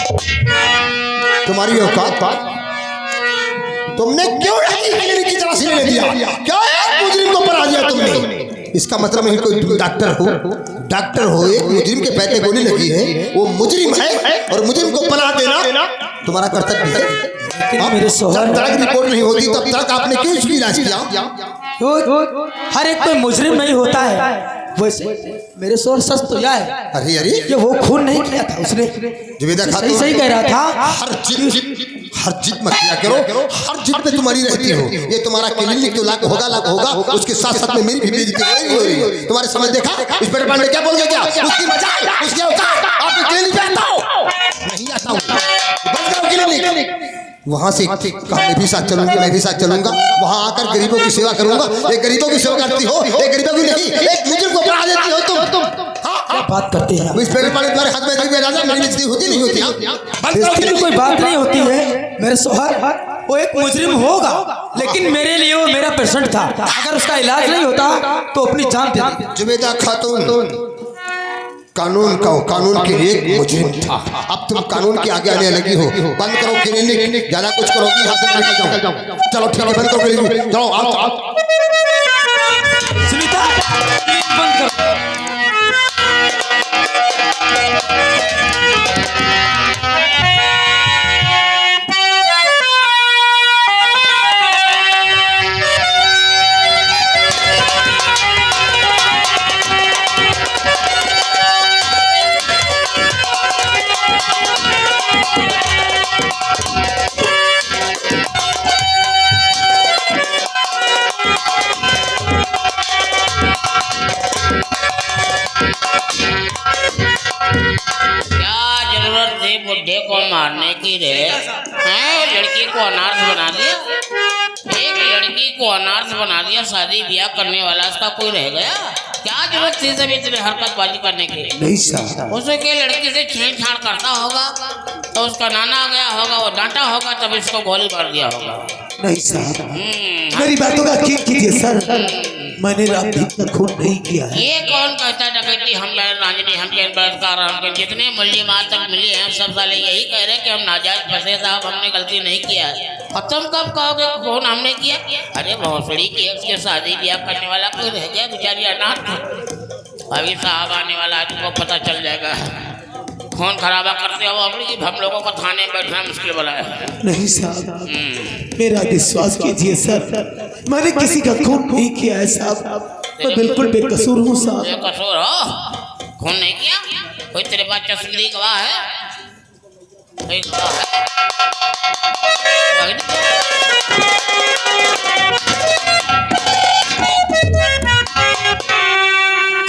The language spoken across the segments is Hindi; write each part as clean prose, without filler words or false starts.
तुम्हारी औकात, तुमने क्यों क्लिनिक की तलाशी ले दिया? क्या है मुजरिम को पकड़ा दिया तुमने? इसका मतलब है कोई तुम डॉक्टर हो, डॉक्टर हो, एक मुजरिम के पैर पे गोली लगी है, वो मुजरिम है और मुजरिम को पकड़ा देना तुम्हारा कर्तव्य है। मेरे सोहर जब तक रिपोर्ट नहीं होती तब तक आपने क्यों इसकी इलाज किया? हर एक कोई मुजरिम नहीं होता है। वैसे मेरे सोहर सच तो यह है, अरे अरे कि वो खून नहीं किया था उसने। जुबेदा खातून सही कह रहा था। हर जिद मत किया करो, हर जिद पे तुम्हारी रहती हो। ये तुम्हारा क्लिनिक तो लाख होगा, उसके साथ साथ में मेरी भी बेइज्जती हो रही है। तुम्हारे समझ देखा इंस्पेक्टर पांडे क्या बोल गया? क्या उसकी मजाक, उसकी औकात, आप क्लिनिक पे आता हो? नहीं आता हूं, बंद करो क्लिनिक। वहां से मैं भी साथ चलूंगा, मैं भी साथ चलूंगा, वहां आकर गरीबों की सेवा करूंगा। एक गरीबों की सेवा करती हो, एक गरीबों की नहीं, एक मुझे को पढ़ा देती हो तुम। क्या बात करते हैं इंस्पेक्टर पांडे तुम्हारे हाथ में राजा मेरी बेइज्जती होती नहीं होती? कोई बात नहीं होती है मेरे सोहर। वो एक मुजरिम होगा, लेकिन मेरे लिए वो मेरा पेशेंट था। अगर उसका इलाज नहीं होता तो अपनी जान दे देता। जुबेदा खातून कानून के एक मुजरिम था, अब तुम कानून के आगे आने लगी हो। बंद करो क्लिनिक, ज्यादा कुछ करोगी यहाँ से निकल जाओ। चलो ठीक है, बंद करो क्लिनिक, चलो आओ। सुनीता बंद करो। बुड्ढे को मारने की रे हैं? लड़की को अनाथ बना दिया, एक लड़की को अनाथ बना दिया। शादी ब्याह करने वाला उसका कोई रह गया? क्या जरूरत थी जब इतने हरकतबाजी करने की? नहीं साहब, उसे के लड़की से छेड़छाड़ करता होगा तो उसका नाना आ गया होगा, वो डांटा होगा, तब इसको गोली मार दिया होगा। नहीं साहब, मेरी बातों का यकीन कीजिए सर, मैंने रात का खून नहीं किया है। ये कौन कहता डकैती हम रांझनी, हम बलात्कार, हम जितने मूल्य आज तक मिले हैं सब साले यही कह रहे कि हम नाजायज फंसे साहब, हमने गलती नहीं किया है। और तुम कब कहोगे कौन हमने किया? अरे भोसड़ी की उसके शादी ब्याह करने वाला कोई रह गया, बेचारी अनाथ थी। अभी साहब आने वाला है, तुमको पता चल जाएगा। खून खराबा करते हो अपनी, हम लोगों को थाने में बैठना मुश्किल वाला है। नहीं साहब, मेरा विश्वास कीजिए सर, मैंने किसी का खून नहीं किया है साहब, मैं बिल्कुल बेकसूर हूँ साहब। बेकसूर हो? खून नहीं किया? कोई तेरे पास चश्मदीद गवाह है? कोई गवाह है?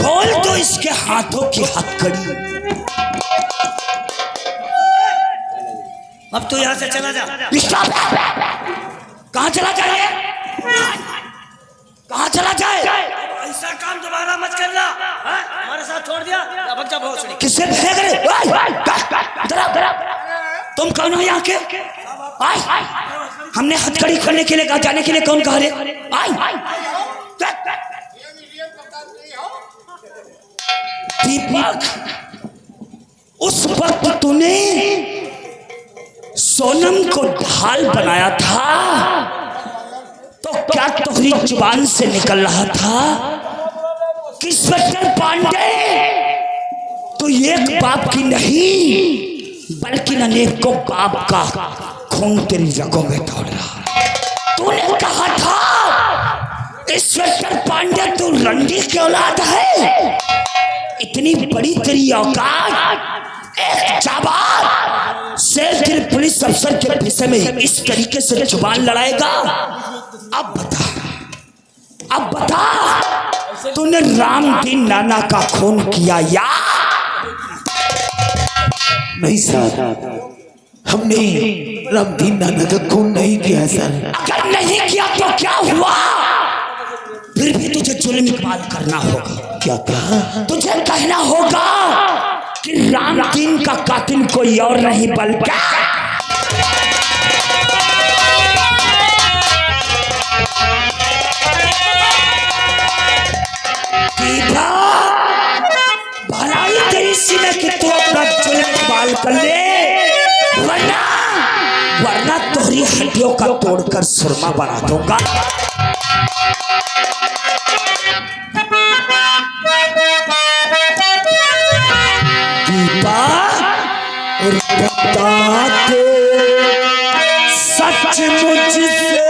खोल दो इसके हाथों की हथकड़ी। अब तो यहाँ से चला जा। कहाँ चला जाए? कहाँ चला जाए? ऐसा काम दोबारा मत करना। हमारे साथ छोड़ दिया, अब जब भोसड़ी किससे भेज रहे? तुम कौन हो यहाँ के? हमने हथकड़ी करने के लिए कहा, जाने के लिए कौन कहा रे? दीपक, उस वक्त तूने सोनम को ढाल बनाया था तो क्या तुम्हारी जुबान से निकल रहा था कि इंस्पेक्टर पांडे तो एक बाप की नहीं बल्कि अनेकों बाप का खून तेरी रगों में दौड़ रहा। तूने कहा था इंस्पेक्टर पांडे तू रंडी की औलाद है, इतनी बड़ी तेरी औकात, एक जाबाज शेर दिल पुलिस अफसर के विषय में इस तरीके से जुबान लड़ाएगा? अब बता तूने रामदीन नाना का खून किया या नहीं? सर, हमने रामदीन नाना का खून नहीं किया सर। अगर नहीं किया तो क्या हुआ? फिर भी तुझे जुल्म इकबाल करना होगा। क्या कहा? तुझे कहना होगा कि रामदीन का कातिल कोई और नहीं बल्कि भलाई तेरी सी में कि तू अपना जुल्म इकबाल कर ले। तुम्हारी हड्डियों का तोड़कर सुरमा बना दूंगा। दीपा बताते सचमुच से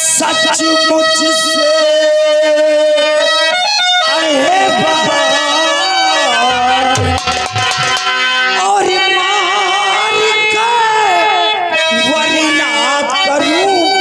सचमुच से आए और मार के वरना करूं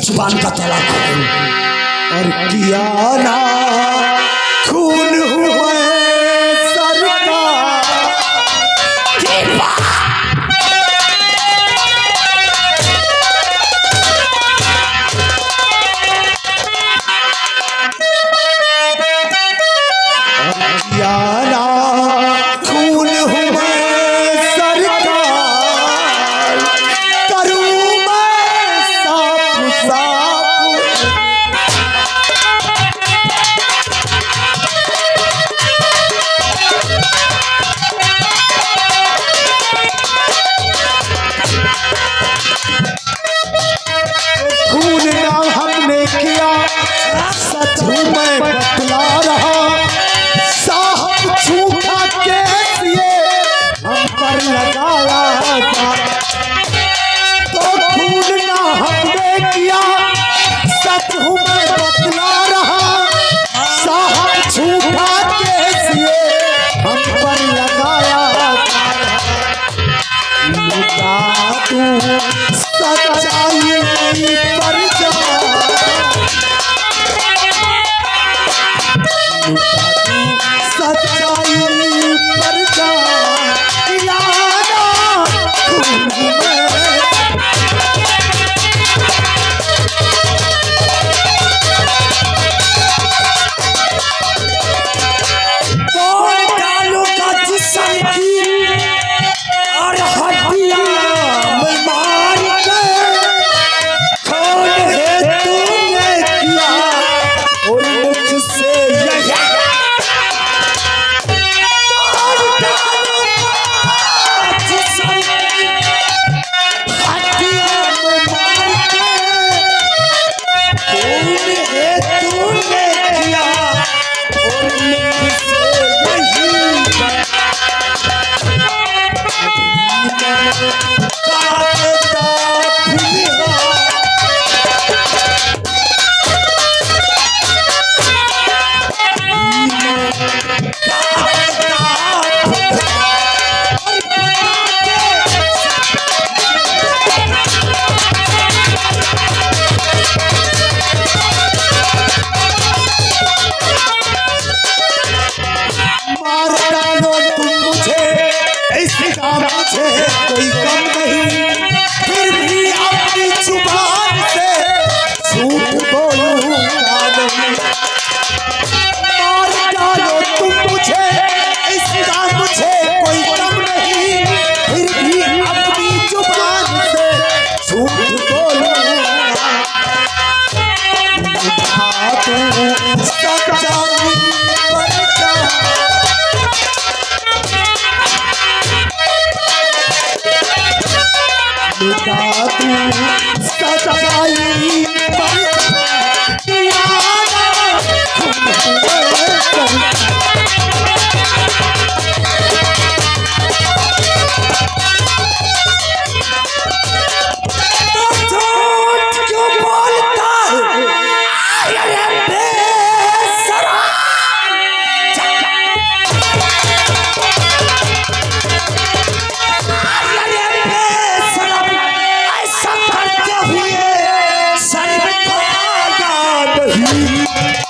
जुबान का ताला खोल और किया ना खून हुआ सर का किया ना खून हुआ सर का करूं मैं साफ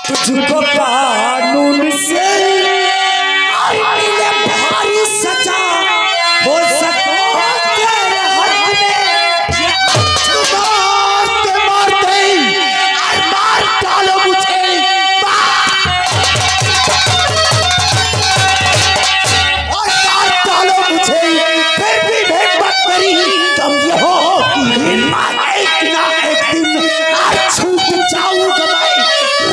तुझको कानून से मिले भारी सजा हो सको तेरे हक में मार डालो मुझे मार डालो मुझे फिर भी हिम्मत करी कम ये हो कि हिम्मत एक ना एक दिन छूट जाऊंगा मैं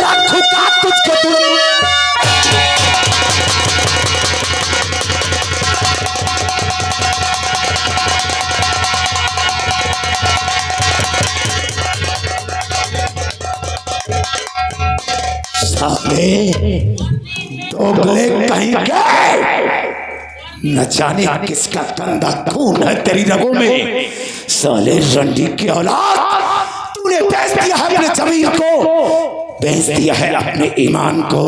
रखूंगा तुझको दूर साले दोगले कहीं गए न जाने किसका गंदा खून है तेरी रगों में साले रंडी की औलाद तूने बेच दिया है अपने जमीन को बेच दिया है अपने ईमान को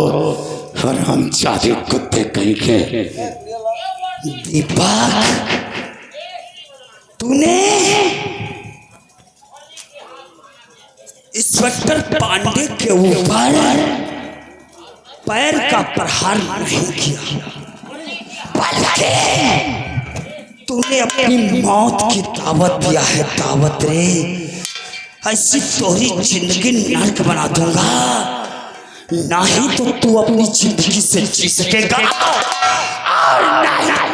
और हम जाते कुत्ते कहीं के दीपक तूने इंस्पेक्टर पांडे के ऊपर पैर का प्रहार नहीं किया बल्कि तूने अपनी मौत की दावत दिया है दावत रे ऐसी तोरी जिंदगी नर्क बना दूंगा ना ही तो तू अपनी जिंदगी से जी सकेगा और नहीं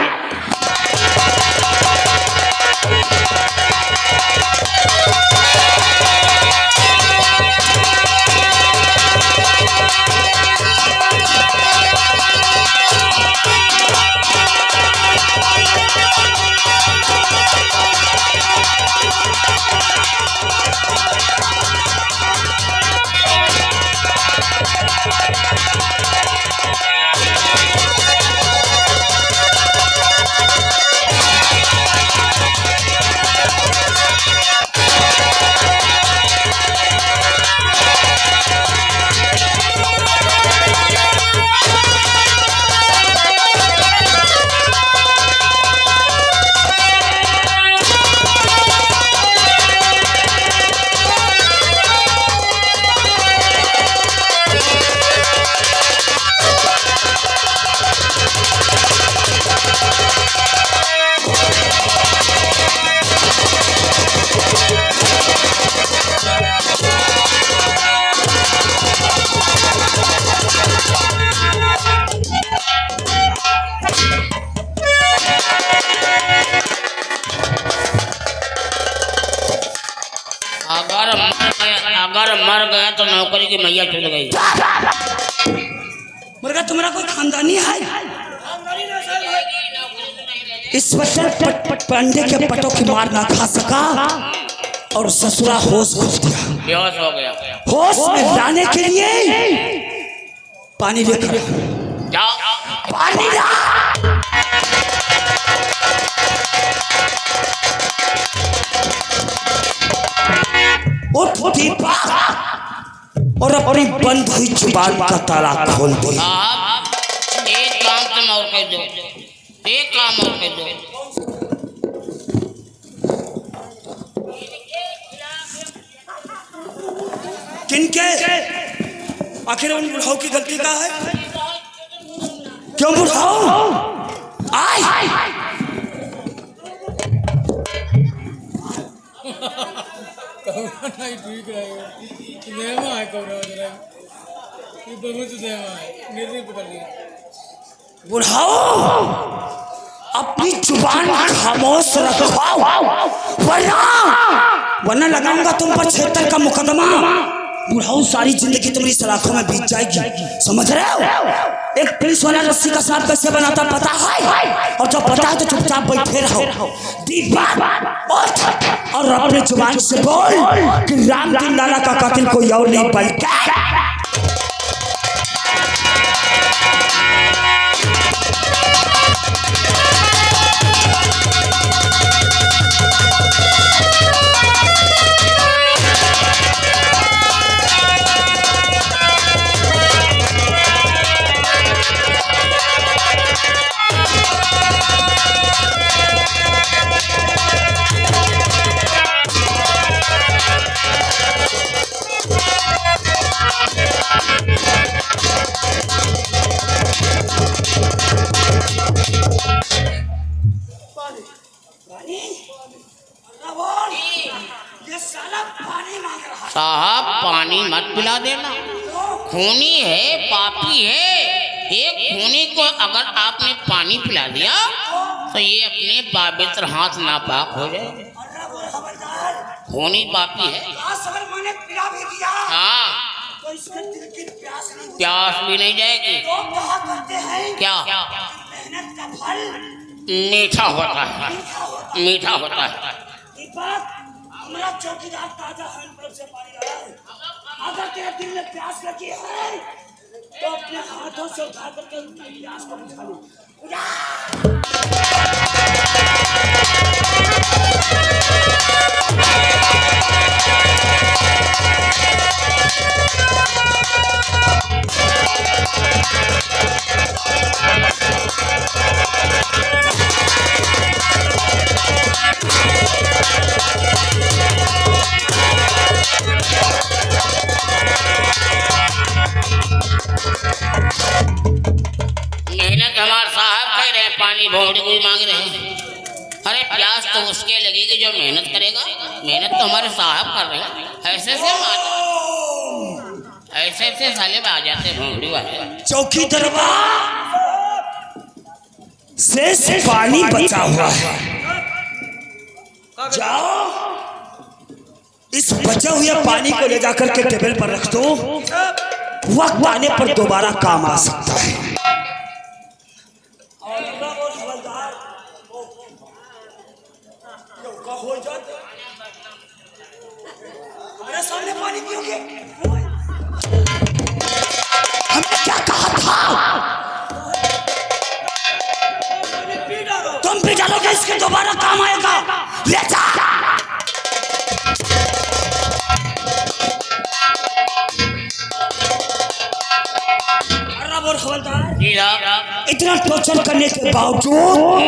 अगर मर गया तो नौकरी की मैया छूट गई मरगा तुम्हारा कोई खानदानी है इंस्पेक्टर पांडे के पटों की मार ना खा सका और ससुरा होश खो दिया बेहोश हो गया होश में लाने के लिए पानी लेकर जाओ पानी ला अपनी बंद हुई जुबान का ताला खोल दे। साहब एक काम तुम और कर दो, एक काम और कर दो। किनके? आखिर उन बुढ़ाओं की गलती का है? क्यों बुढ़ाओ? आय नहीं ठीक रहेगा, नेमा है कौन जरा ये बहुत नेमा है, मेरे पकड़ लिया। बुढ़ाओ अपनी जुबान खामोश रखो, वरना लगाऊंगा तुम पर 76 का मुकदमा। बुढ़ाओ सारी जिंदगी तुम्हारी सलाखों में बीत जाएगी, समझ रहे हो? एक पुलिस वाला रस्सी का सांप कैसे बनाता पता है? और जब पता है तो चुपचाप बैठे रहो, और अपने जुबान से बोल कि राम की लाला का कातिल कोई और नहीं बल्कि साहब पानी मत पिला देना, खूनी है, पापी है। एक खूनी को अगर आपने पानी पिला दिया तो ये अपने पवित्र हाथ नापाक हो जाए। खूनी पापी है। हाँ तो इसके दिल की प्यास भी नहीं जाएगी। क्या? मेहनत का फल मीठा होता है, मीठा होता है। एक बात, हमारा चौकीदार ताजा हैंडपंप से पानी लाया है। अगर तेरे दिल में प्यास लगी है तो अपने हाथों से उठा करके प्यास को बुझा ले। मेहनत हमारे साहब कर रहे हैं, पानी भोंडी कोई मांग रहे हैं। अरे प्यास तो उसके लगेगी जो मेहनत करेगा। मेहनत तो हमारे साहब कर रहे हैं। ऐसे ऐसे साले में आ जाते भोंडी वाले। चौकी दरबार से पानी बचा हुआ है, जाओ इस बचे हुए पानी को ले जाकर के टेबल पर रख दो। वक्त आने पर दोबारा काम आ सकता है। हमारे सामने पानी पियोगे? हमने क्या कहा था? तुम भी डालोगे, इसके दोबारा काम आएगा। ले जा। इतना टॉर्चर करने के बावजूद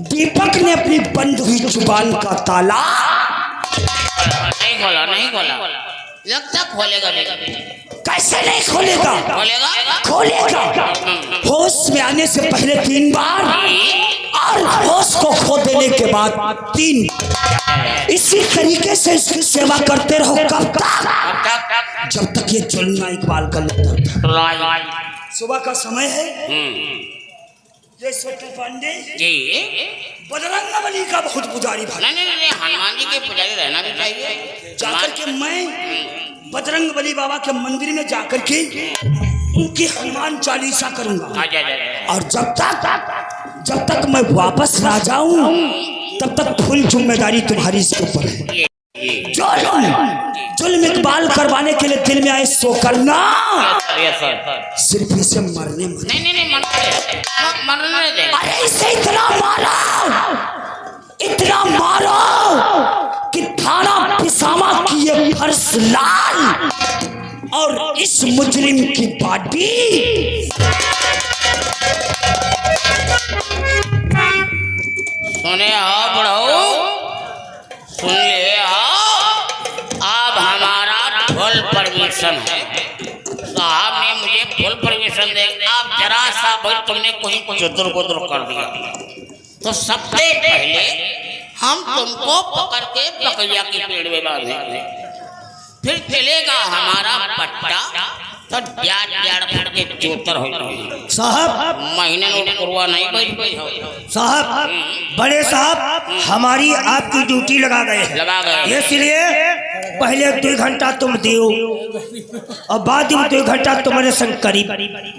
दीपक ने अपनी बंद हुई जुबान का ताला नहीं खोला लगता खोलेगा नहीं। कैसे नहीं खोलेगा? खोलेगा। होश में आने से पहले 3 बार और होश को खो देने के बाद 3। इसी तरीके से इसकी सेवा करते रहो। कब तक? जब तक ये जुल्म इकबाल कर लेता था। सुबह का समय है। ये छोटे पांडे जी बजरंग बली का बहुत पुजारी भाई। नहीं, हनुमान जी के पुजारी रहना भी चाहिए। जाकर के मैं बजरंग बली बाबा के मंदिर में जाकर के उनकी हनुमान चालीसा करूंगा। और जब तक मैं वापस ना जाऊं तब तक फुल जिम्मेदारी तुम्हारी इसके ऊपर है। जुल्म इकबाल करवाने के लिए दिल में आए सो करना, सिर्फ इसे मरने नहीं मरने दे। अरे इसे इतना मारो कि थाना पिसामा की ये फर्श लाल और इस मुजरिम की बॉडी सुने आओ बड़ो, सुन ले आओ, अब हमारा फुल परमिशन है। साहब ने मुझे फुल परमिशन दे, अब जरा सा भाई तुमने कोई चुदर बुदर कर दिया तो सबसे पहले हम तुमको पकड़ के बकरिया के पेड़ में बांधेंगे, फिर चलेगा हमारा पट्टा तो ब्याज फट के चोतर हो जाएगी। साहब महीने नोट करवा नहीं भाई साहब, बड़े साहब हमारी आपकी ड्यूटी लगा गए, इसलिए पहले 2 घंटा तुम दियो और बाद में 2 घंटा तुम्हारे संग करी ड्यूटी।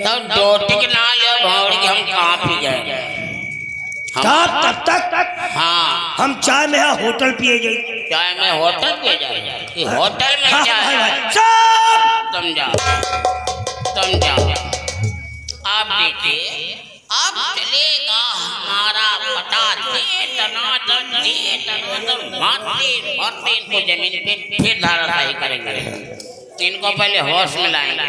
तब ड्यूटी के ना ले भावड़ी के हम कहाँ पे जाएंगे तब तक हाँ हम चाय में होटल पिए जाए। चाय में होटल पे जाए, होटल में जाए समझा समझा। आप देखिए अब चलेगा हमारा पता मारते मारते इनको जमीन पे फिर धाराशाही करेंगे। इनको पहले होश में लाएंगे,